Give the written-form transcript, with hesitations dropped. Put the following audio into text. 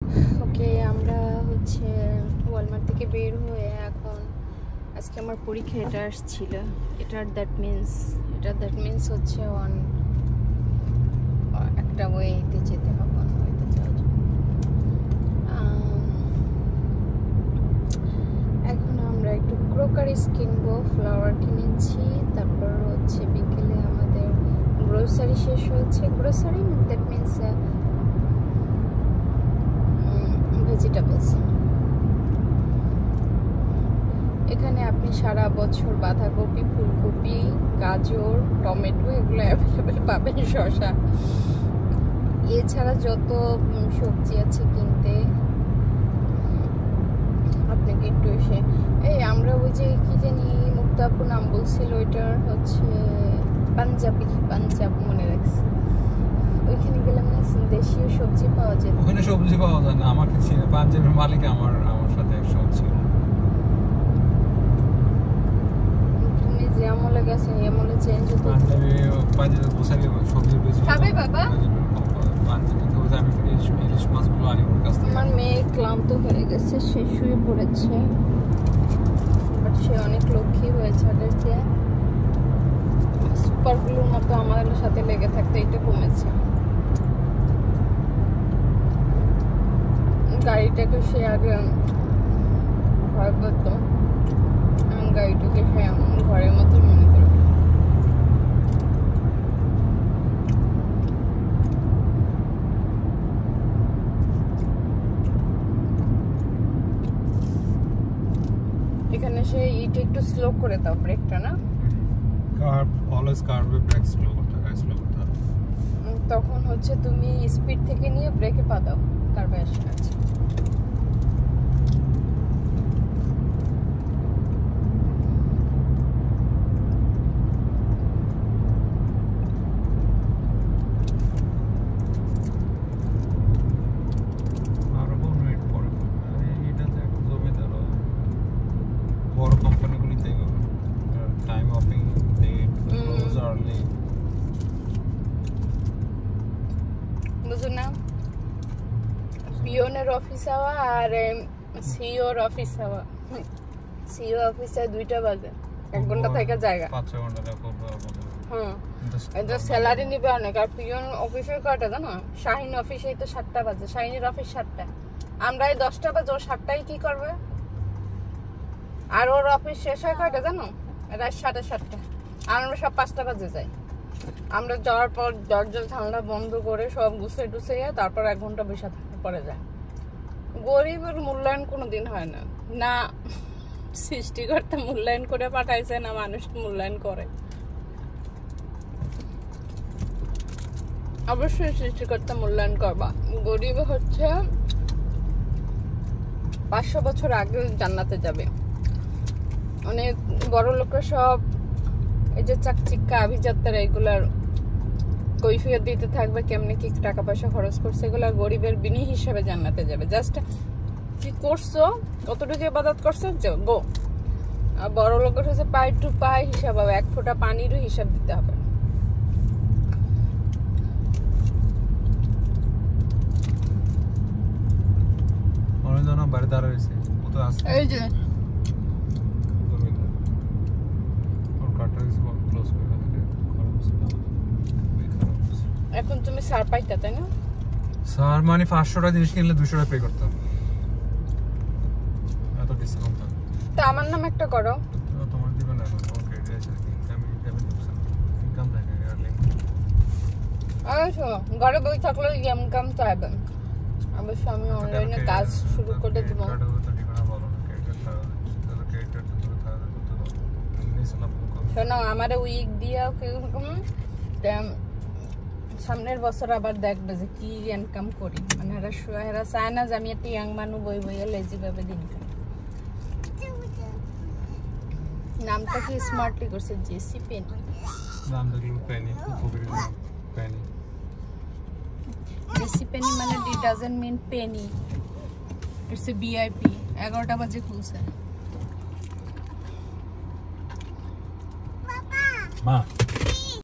ওকে, আমরা হচ্ছে ওয়ালমার্ট থেকে বের হয়ে এখন আজকে আমার পরীক্ষা এটা আসছিল। দ্যাট মিনস হচ্ছে একটা ওয়েতে যেতে হবে, অন ওয়েতে যাওয়ার জন্য। এখন আমরা একটু ক্রোকারিস কিনবো, ফ্লাওয়ার কিনেছি। তারপর হচ্ছে বিকেলে আমাদের গ্রোসারি শেষ হয়েছে। Grocery that means vegetables. এখানে আপনি সারা বছর বাঁধাকপি, ফুলকপি, গাজর, টমেটো এগুলো অ্যাভেলেবেল পাবেন, শসা। এছাড়া যত সবজি আছে কিনতে আপনাকে একটু এসে আমরা ওই যে কি জানি মুক্তাপুর নাম বলছিল, ওইটার হচ্ছে পাঞ্জাব মনে রাখছি। ওইখানে গেলাম না, দেশীয় সবজি পাওয়া যায়। ওখানে সবজি পাওয়া যায় না। আমার কাছে পাঞ্জাবের মালিক আমার সাথে একসঙ্গে ছিল। তুমি যে আমলে গেছো, এই আমলে চেঞ্জ হতো। পাঞ্জাবে বসারি সবজি বেশি খাবে বাবা। পাঞ্জাবে তো আমি ইলিশ মাছগুলো আনি ওর কাছ থেকে। আমার মেয়ে ক্লান্ত হয়ে গেছে, সে শুয়ে পড়েছে। বাট সে অনেক লক্ষ্মী হয়েছে আগের চেয়ে। সুপারগুলোর মতো আমাদের সাথে লেগে থাকতে এটা কমেছে। গাড়িটাকে সে আগে ভয় পেত, গাড়িটাকে সে ঘরের মতো মনে করে। এখানে সে ইটা একটু স্লো করে দাও, ব্রেকটা না। অলওয়েজ কার্ভে ব্রেক স্লো করতে হয়, তখন হচ্ছে তুমি স্পিড থেকে নিয়ে ব্রেকে পা দাও, কার্ভে আসে। আছে বুঝো না, পিওনের অফিস হওয়া আর সিওর অফিস হওয়া। সিও অফিসে 2টা বাজে, 1 ঘন্টা থেকে জায়গা 5-6 ঘন্টা দেখো। হ্যাঁ, এটা স্যালারি নিবে অনেক। আর পিওন অফিসে কয়টা জানো? শাহিন অফিসেই তো 7টা বাজে, শাহিনের অফিস 7টা। আমরা এই 10টা বাজে, ও 7টায় কি করবে? আর ওর অফিস শেষ হয় কয়টা জানো? রাত 7:30টা। আর আমরা সব 5টা বাজে যাই। আমরা যাওয়ার পর দরজা জানলা বন্ধ করে সব গুছিয়ে তারপর 1 ঘন্টা বসে থাকতে পরে যায়। গরিবের মূল্যায়ন কোনোদিন হয় না, না সৃষ্টিকর্তা মূল্যায়ন করে পাঠাইছে, না মানুষ মূল্যায়ন করে। অবশ্যই সৃষ্টিকর্তা মূল্যায়ন করবা। গরিব হচ্ছে 500 বছর আগে জান্নাতে যাবে। অনেক বড় লোকের সব এই যে চাকচিক্কা আভিজাত্যরা এগুলার কৈফিয়ত দিতে থাকবে কেমনে কি টাকা পয়সা খরচ করছে। এগুলা গরিবের বিনি হিসাবে জান্নাতে যাবে। জাস্ট কি করছো, কতটুকু ইবাদত করছো, গো। আর বড় লোকের হচ্ছে পাই টু পাই হিসাব হবে, 1 ফোঁটা পানিরও হিসাব দিতে হবে। অনেকজন বাড়ি দাঁড়াইছে, ও তো আছে এই যে এখন তুমি সার পাইতা, তাই না? স্যার মানে 500 টাকা জিনিস কিনলে 200 টাকা পে করতাম। এত ডিসকাউন্ট থাকে। তা আমার নাম একটা করো। তোমার দিবেন না, ওকে এটা আছে ইনকাম থাকে আর লিংক। আচ্ছা, ঘরে বই থাকলে ইনকাম তো হবে। অবশ্য আমি অনলাইনে কাজ শুরু করে দেব। শোনো, আমার উইক দিয়াও কিরকম সামনের বছর আবার দেখবে যে কি ইনকাম করি। মানে এরা চায় না যে আমি একটা ইয়াং মানুষ বই বইয়ে লেজি ভাবে দিন খাই। নামটা কি স্মার্টলি করছে, জেসি পেনি। নাম দেখলো পেনি, পেনি। জেসি পেনি মানে it doesn't mean penny, it's a VIP। 11টা বাজে খুলছে। মা